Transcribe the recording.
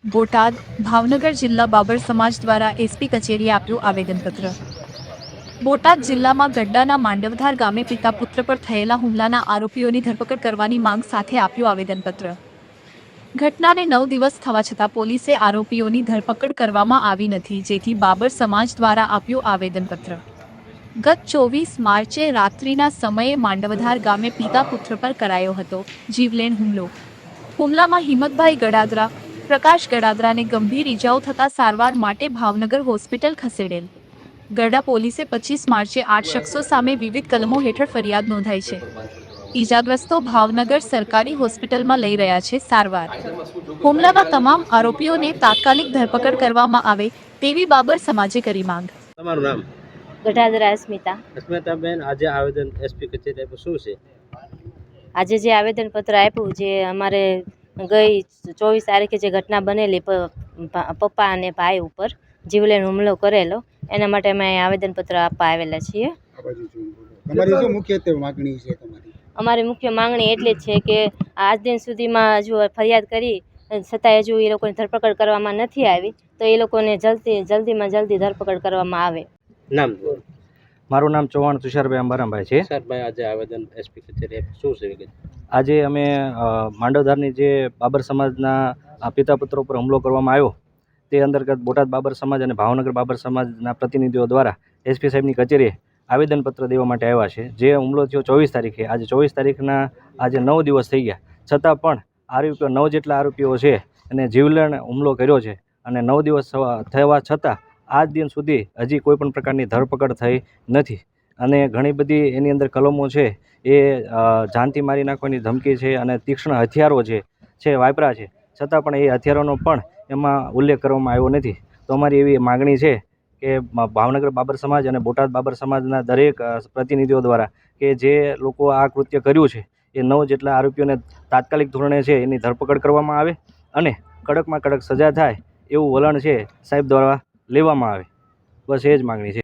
બોટાદ ભાવનગર જિલ્લા બાબર સમાજ દ્વારા એસપી કચેરીએ આપ્યું આવેદનપત્ર। બોટાદ જિલ્લામાં ગड्डाના માંડવધાર ગામે પિતા પુત્ર પર થયેલા હુમલાના આરોપીઓની ધરપકડ કરવાની માંગ સાથે આપ્યું આવેદનપત્ર। ઘટનાને 9 દિવસ થવા છતાં પોલીસે આરોપીઓની ધરપકડ કરવામાં આવી નથી, જેથી બાબર સમાજ દ્વારા આપ્યું આવેદનપત્ર। ગત 24 માર્ચે રાત્રિના સમયે માંડવધાર ગામે પિતા પુત્ર પર કરાયો હતો જીવલેણ હુમલો। હુમલામાં હિંમતભાઈ ગડાદરા, પ્રકાશ ગડાદરાને ગંભીર ઈજાઓ થતા સારવાર માટે ભાવનગર હોસ્પિટલ ખસેડેલ। ગરડા પોલીસે 25 માર્ચે 8 શખ્સો સામે વિવિધ કલમો હેઠળ ફરિયાદ નોંધાઈ છે। ઈજાગ્રસ્તો ભાવનગર સરકારી હોસ્પિટલમાં લઈ રહ્યા છે સારવાર। હુમલાના તમામ આરોપીઓને તાત્કાલિક ધરપકડ કરવામાં આવે તેવી બાબર સમાજે કરી માંગ। તમારું નામ? ગઢાદરા અસ્મિતા। અસ્મિતાબેન, આજે આવેદન એસપી કચેરી આપ્યું, શું છે? આજે જે આવેદનપત્ર આપ્યું, જે અમારે ગઈ 24 તારીખે જે ઘટના બનેલી પપ્પા અને ભાઈ ઉપર જીવલેણ હુમલો કરેલો, એના માટે અમે આવેદનપત્ર આપવા આવેલા છીએ। તમારી શું મુખ્યત્વે માંગણી છે? અમારી મુખ્ય માંગણી એટલી જ છે કે આજ દિન સુધીમાં હજુ ફરિયાદ કરી છતાંય હજુ એ લોકોની ધરપકડ કરવામાં નથી આવી, તો એ લોકોને જલ્દીમાં જલ્દી ધરપકડ કરવામાં આવે। નામ? મારું નામ ચૌહાણ તુષારભાઈ અંબારામભાઈ છે। સરભાઈ, આજે આવેદન એસપી કચેરી આપ્યું, શું છે વિગત? આજે અમે માંડવધારની જે બાબર સમાજના પિતા પુત્રો પર હુમલો કરવામાં આવ્યો તે અંતર્ગત બોટાદ બાબર સમાજ અને ભાવનગર બાબર સમાજના પ્રતિનિધિઓ દ્વારા એસપી સાહેબની કચેરીએ આવેદનપત્ર દેવા માટે આવ્યા છે। જે હુમલો થયો 24 તારીખે, આજે 24 તારીખના આજે 9 દિવસ થઈ ગયા, છતાં પણ આરોપીઓ 9 જેટલા આરોપીઓ છે અને જીવલેણ હુમલો કર્યો છે, અને 9 દિવસ થવા છતાં આજ દિન સુધી હજી કોઈ પણ પ્રકારની ધરપકડ થઈ નથી। અને ઘણી બધી એની અંદર કલમો છે, એ જાનથી મારી નાખવાની ધમકી છે અને તીક્ષ્ણ હથિયારો છે વાપરા છે, છતાં પણ એ હથિયારોનો પણ એમાં ઉલ્લેખ કરવામાં આવ્યો નથી। તો અમારી એવી માગણી છે કે ભાવનગર બાબર સમાજ અને બોટાદ બાબર સમાજના દરેક પ્રતિનિધિઓ દ્વારા કે જે લોકો આ કૃત્ય કર્યું છે એ 9 જેટલા આરોપીઓને તાત્કાલિક ધોરણે છે એની ધરપકડ કરવામાં આવે અને કડકમાં કડક સજા થાય એવું વલણ છે સાહેબ દ્વારા લેવામાં આવે। બસ એ જ માગણી છે।